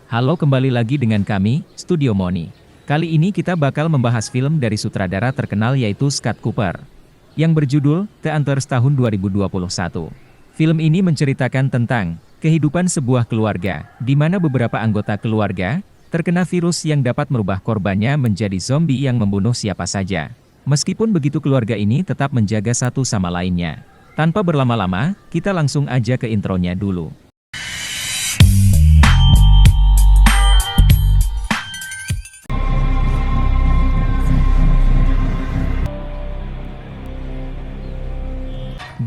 Halo, kembali lagi dengan kami, Studio Moni. Kali ini kita bakal membahas film dari sutradara terkenal yaitu Scott Cooper, yang berjudul The Hunters tahun 2021. Film ini menceritakan tentang kehidupan sebuah keluarga, di mana beberapa anggota keluarga terkena virus yang dapat merubah korbannya menjadi zombie yang membunuh siapa saja. Meskipun begitu, keluarga ini tetap menjaga satu sama lainnya. Tanpa berlama-lama, kita langsung aja ke intronya dulu.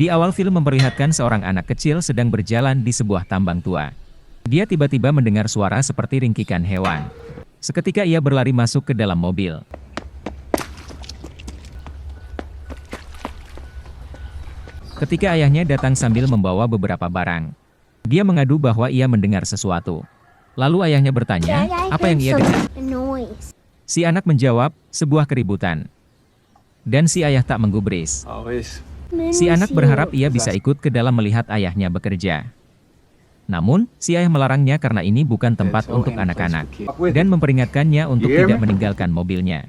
Di awal film memperlihatkan seorang anak kecil sedang berjalan di sebuah tambang tua. Dia tiba-tiba mendengar suara seperti ringkikan hewan. Seketika ia berlari masuk ke dalam mobil. Ketika ayahnya datang sambil membawa beberapa barang, dia mengadu bahwa ia mendengar sesuatu. Lalu ayahnya bertanya, apa yang ia dengar? Si anak menjawab, sebuah keributan. Dan si ayah tak menggubris. Si anak berharap ia bisa ikut ke dalam melihat ayahnya bekerja. Namun, si ayah melarangnya karena ini bukan tempat untuk anak-anak, dan memperingatkannya untuk tidak meninggalkan mobilnya.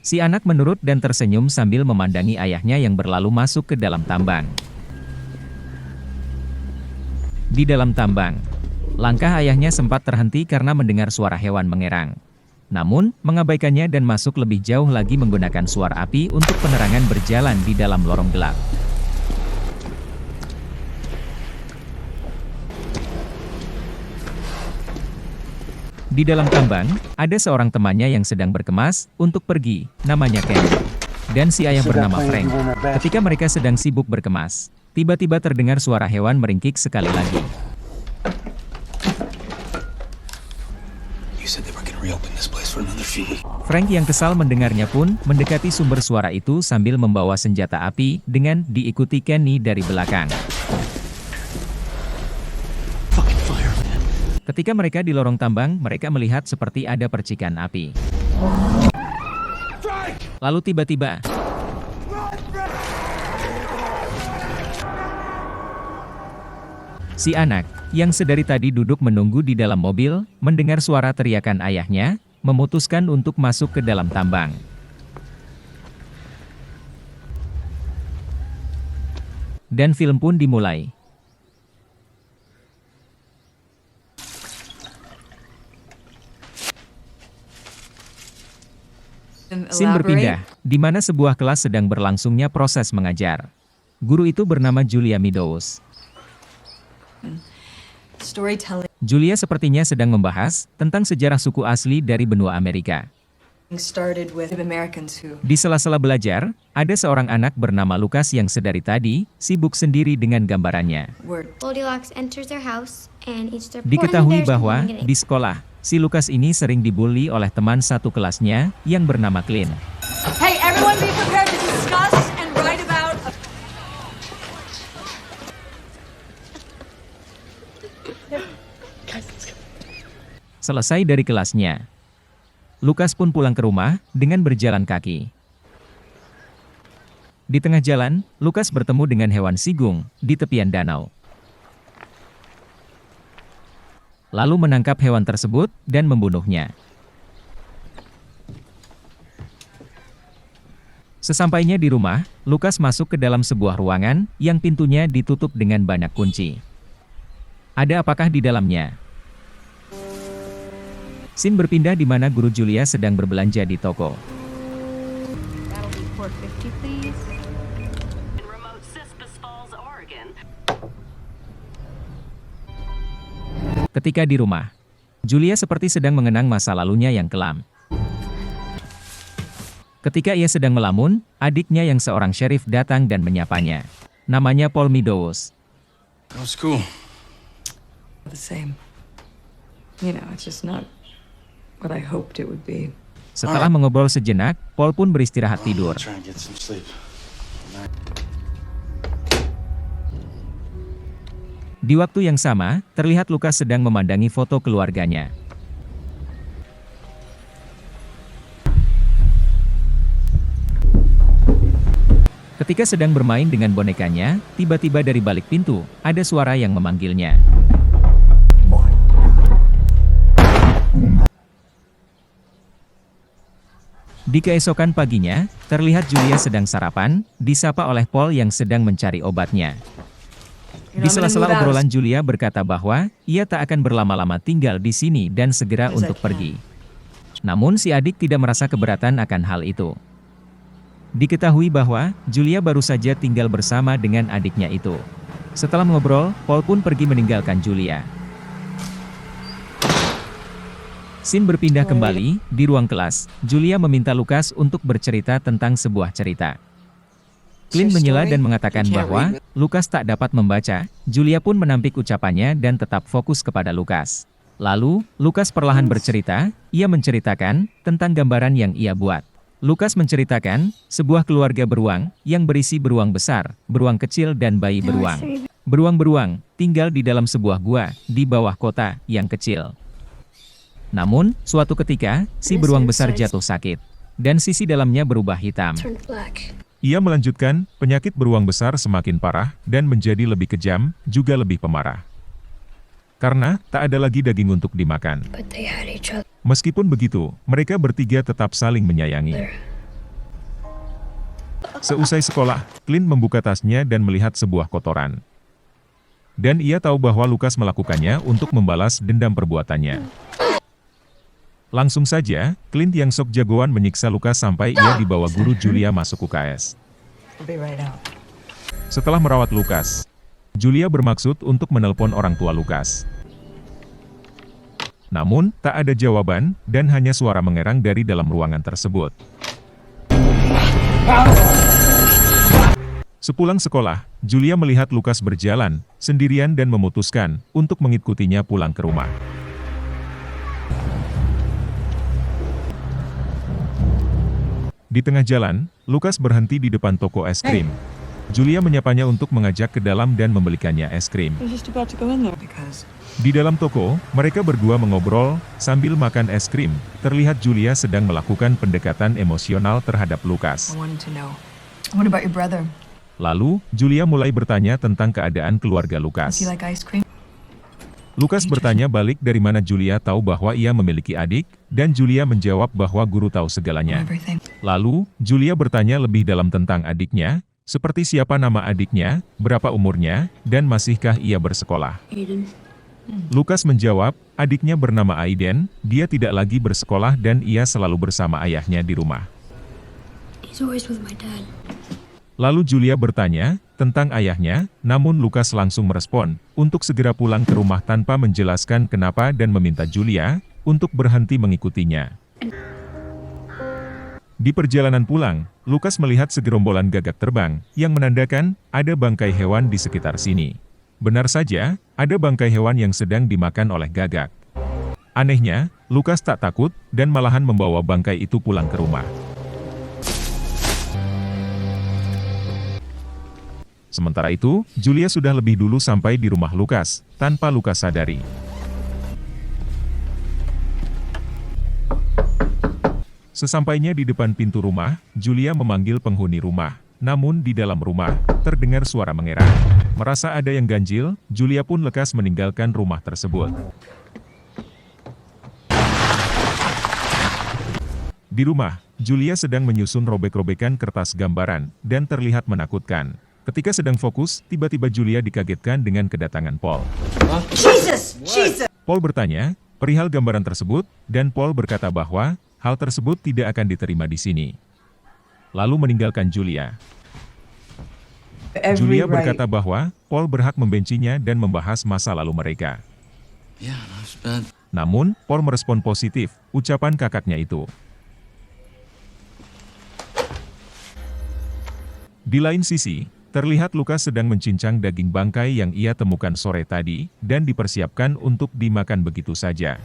Si anak menurut dan tersenyum sambil memandangi ayahnya yang berlalu masuk ke dalam tambang. Di dalam tambang, langkah ayahnya sempat terhenti karena mendengar suara hewan mengerang. Namun, mengabaikannya dan masuk lebih jauh lagi menggunakan suara api untuk penerangan berjalan di dalam lorong gelap. Di dalam tambang, ada seorang temannya yang sedang berkemas untuk pergi, namanya Ken. Dan si ayah bernama Frank. Ketika mereka sedang sibuk berkemas, tiba-tiba terdengar suara hewan meringkik sekali lagi. Frank yang kesal mendengarnya pun mendekati sumber suara itu sambil membawa senjata api dengan diikuti Kenny dari belakang. Ketika mereka di lorong tambang, mereka melihat seperti ada percikan api. Lalu tiba-tiba, si anak, yang sedari tadi duduk menunggu di dalam mobil, mendengar suara teriakan ayahnya, memutuskan untuk masuk ke dalam tambang. Dan film pun dimulai. Scene berpindah, di mana sebuah kelas sedang berlangsungnya proses mengajar. Guru itu bernama Julia Meadows. Julia sepertinya sedang membahas tentang sejarah suku asli dari benua Amerika. Di sela-sela belajar, ada seorang anak bernama Lucas yang sedari tadi sibuk sendiri dengan gambarannya. Diketahui bahwa di sekolah, si Lucas ini sering dibully oleh teman satu kelasnya yang bernama Clint. Hey, everyone be prepared to discuss and write about. Selesai dari kelasnya, Lucas pun pulang ke rumah dengan berjalan kaki. Di tengah jalan, Lucas bertemu dengan hewan sigung di tepian danau. Lalu menangkap hewan tersebut dan membunuhnya. Sesampainya di rumah, Lucas masuk ke dalam sebuah ruangan yang pintunya ditutup dengan banyak kunci. Ada apakah di dalamnya? Scene berpindah di mana guru Julia sedang berbelanja di toko. Ketika di rumah, Julia seperti sedang mengenang masa lalunya yang kelam. Ketika ia sedang melamun, adiknya yang seorang sheriff datang dan menyapanya. Namanya Paul Meadows. How's school? The same. You know, it's just not what I hoped it would be. Setelah mengobrol sejenak, Paul pun beristirahat tidur. Di waktu yang sama, terlihat Lucas sedang memandangi foto keluarganya. Ketika sedang bermain dengan bonekanya, tiba-tiba dari balik pintu, ada suara yang memanggilnya. Di keesokan paginya, terlihat Julia sedang sarapan, disapa oleh Paul yang sedang mencari obatnya. Di sela-sela obrolan Julia berkata bahwa ia tak akan berlama-lama tinggal di sini dan segera untuk pergi. Namun si adik tidak merasa keberatan akan hal itu. Diketahui bahwa Julia baru saja tinggal bersama dengan adiknya itu. Setelah ngobrol, Paul pun pergi meninggalkan Julia. Scene berpindah kembali, di ruang kelas, Julia meminta Lucas untuk bercerita tentang sebuah cerita. Clint menyela dan mengatakan bahwa Lucas tak dapat membaca. Julia pun menampik ucapannya dan tetap fokus kepada Lucas. Lalu, Lucas perlahan bercerita, ia menceritakan tentang gambaran yang ia buat. Lucas menceritakan sebuah keluarga beruang yang berisi beruang besar, beruang kecil dan bayi beruang. Beruang-beruang tinggal di dalam sebuah gua di bawah kota yang kecil. Namun, suatu ketika, si beruang besar jatuh sakit, dan sisi dalamnya berubah hitam. Ia melanjutkan, penyakit beruang besar semakin parah, dan menjadi lebih kejam, juga lebih pemarah. Karena, tak ada lagi daging untuk dimakan. Meskipun begitu, mereka bertiga tetap saling menyayangi. Seusai sekolah, Clint membuka tasnya dan melihat sebuah kotoran. Dan ia tahu bahwa Lucas melakukannya untuk membalas dendam perbuatannya. Langsung saja, Clint yang sok jagoan menyiksa Lucas sampai ia dibawa guru Julia masuk UKS. Setelah merawat Lucas, Julia bermaksud untuk menelpon orang tua Lucas. Namun, tak ada jawaban, dan hanya suara mengerang dari dalam ruangan tersebut. Sepulang sekolah, Julia melihat Lucas berjalan, sendirian dan memutuskan untuk mengikutinya pulang ke rumah. Di tengah jalan, Lucas berhenti di depan toko es krim. Julia menyapanya untuk mengajak ke dalam dan membelikannya es krim. Di dalam toko, mereka berdua mengobrol sambil makan es krim. Terlihat Julia sedang melakukan pendekatan emosional terhadap Lucas. Lalu, Julia mulai bertanya tentang keadaan keluarga Lucas. Lucas bertanya balik dari mana Julia tahu bahwa ia memiliki adik, dan Julia menjawab bahwa guru tahu segalanya. Lalu, Julia bertanya lebih dalam tentang adiknya, seperti siapa nama adiknya, berapa umurnya, dan masihkah ia bersekolah. Lucas menjawab, adiknya bernama Aiden, dia tidak lagi bersekolah dan ia selalu bersama ayahnya di rumah. Lalu Julia bertanya tentang ayahnya, namun Lucas langsung merespon untuk segera pulang ke rumah tanpa menjelaskan kenapa dan meminta Julia untuk berhenti mengikutinya. Di perjalanan pulang, Lucas melihat segerombolan gagak terbang yang menandakan ada bangkai hewan di sekitar sini. Benar saja, ada bangkai hewan yang sedang dimakan oleh gagak. Anehnya, Lucas tak takut dan malahan membawa bangkai itu pulang ke rumah. Sementara itu, Julia sudah lebih dulu sampai di rumah Lucas, tanpa Lucas sadari. Sesampainya di depan pintu rumah, Julia memanggil penghuni rumah. Namun di dalam rumah, terdengar suara mengerang. Merasa ada yang ganjil, Julia pun lekas meninggalkan rumah tersebut. Di rumah, Julia sedang menyusun robek-robekan kertas gambaran, dan terlihat menakutkan. Ketika sedang fokus, tiba-tiba Julia dikagetkan dengan kedatangan Paul. Paul bertanya perihal gambaran tersebut, dan Paul berkata bahwa hal tersebut tidak akan diterima di sini. Lalu meninggalkan Julia. Julia berkata bahwa Paul berhak membencinya dan membahas masa lalu mereka. Namun, Paul merespon positif ucapan kakaknya itu. Di lain sisi, terlihat Lucas sedang mencincang daging bangkai yang ia temukan sore tadi, dan dipersiapkan untuk dimakan begitu saja.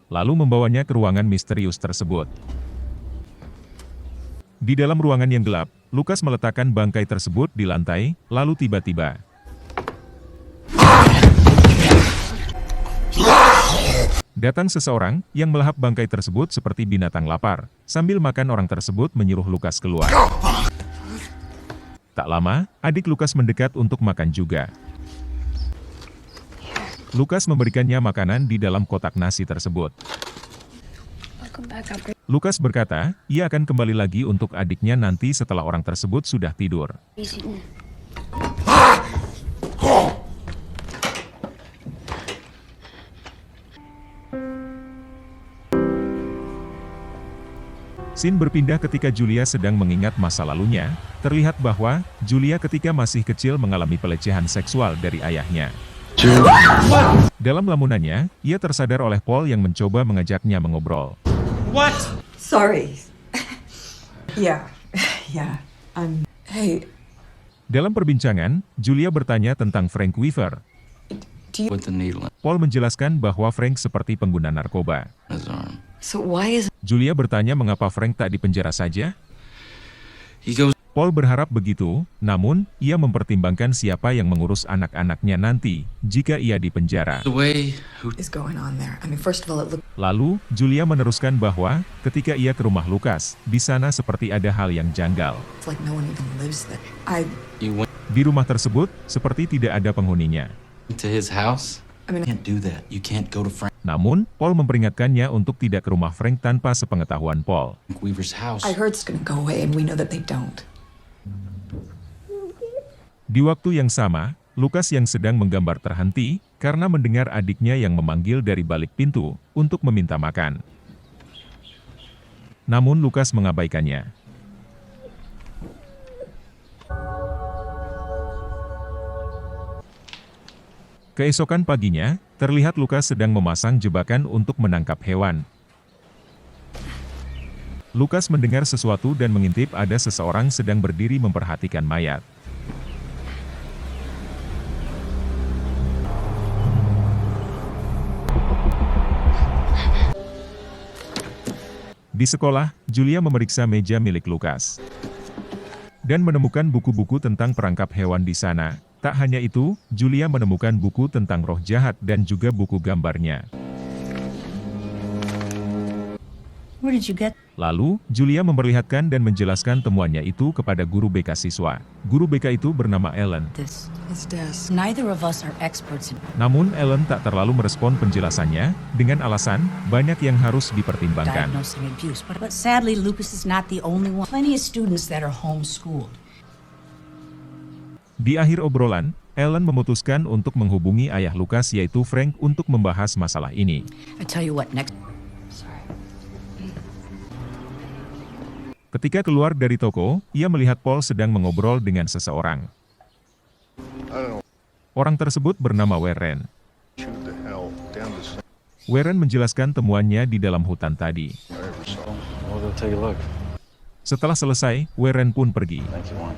Lalu membawanya ke ruangan misterius tersebut. Di dalam ruangan yang gelap, Lucas meletakkan bangkai tersebut di lantai, lalu tiba-tiba datang seseorang yang melahap bangkai tersebut seperti binatang lapar. Sambil makan, orang tersebut menyuruh Lucas keluar. Tak lama, adik Lucas mendekat untuk makan juga. Lukas memberikannya makanan di dalam kotak nasi tersebut. Lukas berkata, ia akan kembali lagi untuk adiknya nanti setelah orang tersebut sudah tidur. Scene berpindah ketika Julia sedang mengingat masa lalunya. Terlihat bahwa Julia ketika masih kecil mengalami pelecehan seksual dari ayahnya. Dalam lamunannya, ia tersadar oleh Paul yang mencoba mengajaknya mengobrol. Sorry. Yeah. Hey, Dalam perbincangan, Julia bertanya tentang Frank Weaver. With the needle Paul menjelaskan bahwa Frank seperti pengguna narkoba. in his arm. so why is Julia bertanya mengapa Frank tak dipenjara saja. He goes Paul berharap begitu, namun ia mempertimbangkan siapa yang mengurus anak-anaknya nanti jika ia dipenjara. away. Who is going on there? I mean, first of all, it looked Lalu, Julia meneruskan bahwa ketika ia ke rumah Lukas, di sana seperti ada hal yang janggal. like no one even lives there. you went Di rumah tersebut, seperti tidak ada penghuninya. to his house? I mean, You can't do that. You can't go to Frank Namun, Paul memperingatkannya untuk tidak ke rumah Frank tanpa sepengetahuan Paul. Weaver's house. I heard it's gonna go away, and we know that they don't. Di waktu yang sama, Lukas yang sedang menggambar terhenti karena mendengar adiknya yang memanggil dari balik pintu untuk meminta makan. Namun Lukas mengabaikannya. Keesokan paginya, terlihat Lukas sedang memasang jebakan untuk menangkap hewan. Lukas mendengar sesuatu dan mengintip ada seseorang sedang berdiri memperhatikan mayat. Di sekolah, Julia memeriksa meja milik Lukas dan menemukan buku-buku tentang perangkap hewan di sana. Tak hanya itu, Julia menemukan buku tentang roh jahat dan juga buku gambarnya. Where did you get? Lalu, Julia memperlihatkan dan menjelaskan temuannya itu kepada guru BK siswa. Guru BK itu bernama Ellen. This. His desk. Neither of us are experts in Namun Ellen tak terlalu merespon penjelasannya, dengan alasan banyak yang harus dipertimbangkan. diagnosing abuse, but sadly, Lucas is not the only one. Plenty of students that are homeschooled. Di akhir obrolan, Ellen memutuskan untuk menghubungi ayah Lukas yaitu Frank untuk membahas masalah ini. I tell you what, next. Sorry. Ketika keluar dari toko, ia melihat Paul sedang mengobrol dengan seseorang. Orang tersebut bernama Warren. Warren menjelaskan temuannya di dalam hutan tadi. We'll go take a look. Setelah selesai, Warren pun pergi. Thank you, Warren.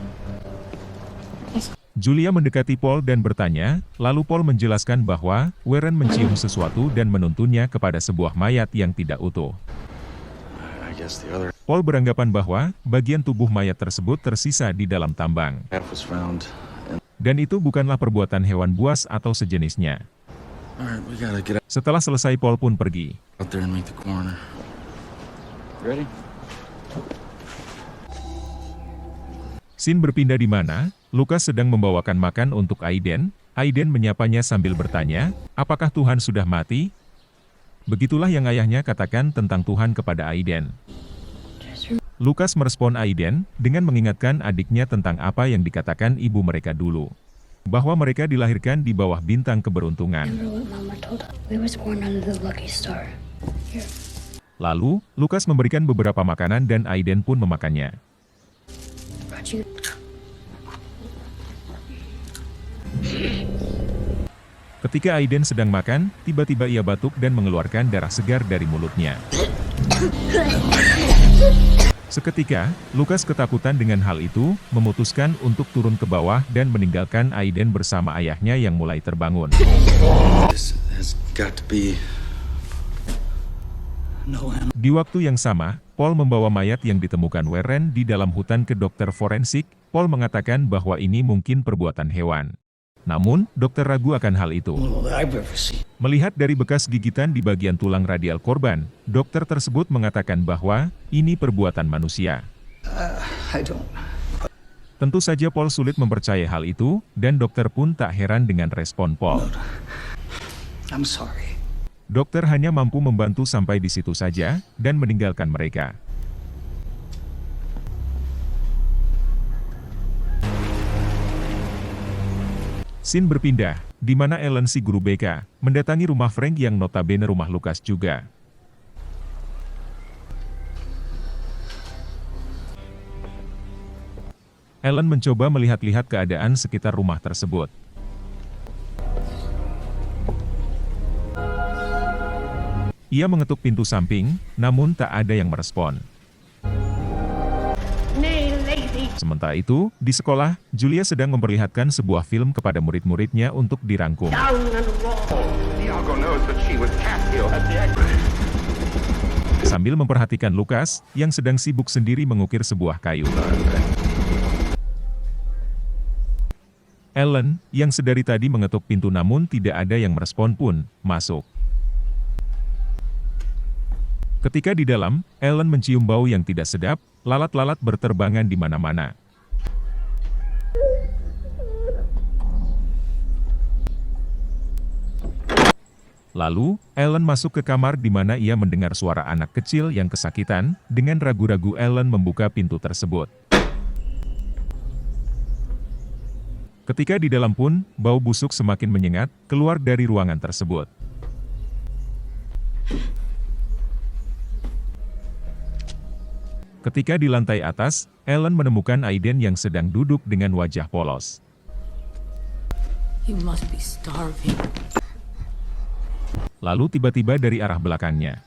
Julia mendekati Paul dan bertanya, lalu Paul menjelaskan bahwa Warren mencium sesuatu dan menuntunnya kepada sebuah mayat yang tidak utuh. I guess the other Paul beranggapan bahwa bagian tubuh mayat tersebut tersisa di dalam tambang. half was found. Dan itu bukanlah perbuatan hewan buas atau sejenisnya. Alright, we gotta get Setelah selesai Paul pun pergi. out there and make the coroner. Ready? Scene berpindah di mana Lukas sedang membawakan makan untuk Aiden. Aiden menyapanya sambil bertanya, apakah Tuhan sudah mati? Begitulah yang ayahnya katakan tentang Tuhan kepada Aiden. Lukas merespon Aiden dengan mengingatkan adiknya tentang apa yang dikatakan ibu mereka dulu. Bahwa mereka dilahirkan di bawah bintang keberuntungan. Remember what Mama told us? We was born under the lucky star. Here. Lalu, Lukas memberikan beberapa makanan dan Aiden pun memakannya. Brought you. Ketika Aiden sedang makan, tiba-tiba ia batuk dan mengeluarkan darah segar dari mulutnya. Seketika, Lukas ketakutan dengan hal itu, memutuskan untuk turun ke bawah dan meninggalkan Aiden bersama ayahnya yang mulai terbangun. This has got to be no animal. Di waktu yang sama, Paul membawa mayat yang ditemukan Warren di dalam hutan ke dokter forensik. Paul mengatakan bahwa ini mungkin perbuatan hewan. Namun, dokter ragu akan hal itu. That I've ever seen. Melihat dari bekas gigitan di bagian tulang radial korban, dokter tersebut mengatakan bahwa ini perbuatan manusia. I don't. Tentu saja Paul sulit mempercayai hal itu, dan dokter pun tak heran dengan respon Paul. I'm sorry. Dokter hanya mampu membantu sampai di situ saja, dan meninggalkan mereka. Scene berpindah, di mana Ellen si guru BK, mendatangi rumah Frank yang notabene rumah Lucas juga. Ellen mencoba melihat-lihat keadaan sekitar rumah tersebut. Ia mengetuk pintu samping, namun tak ada yang merespon. Sementara itu, di sekolah, Julia sedang memperlihatkan sebuah film kepada murid-muridnya untuk dirangkum. Sambil memperhatikan Lucas, yang sedang sibuk sendiri mengukir sebuah kayu. Ellen, yang sedari tadi mengetuk pintu namun tidak ada yang merespon pun, masuk. Ketika di dalam, Ellen mencium bau yang tidak sedap, lalat-lalat berterbangan di mana-mana. Lalu, Ellen masuk ke kamar di mana ia mendengar suara anak kecil yang kesakitan. Dengan ragu-ragu Ellen membuka pintu tersebut. Ketika di dalam pun, bau busuk semakin menyengat, keluar dari ruangan tersebut. Ketika di lantai atas, Ellen menemukan Aiden yang sedang duduk dengan wajah polos. You must be starving. Lalu tiba-tiba dari arah belakangnya,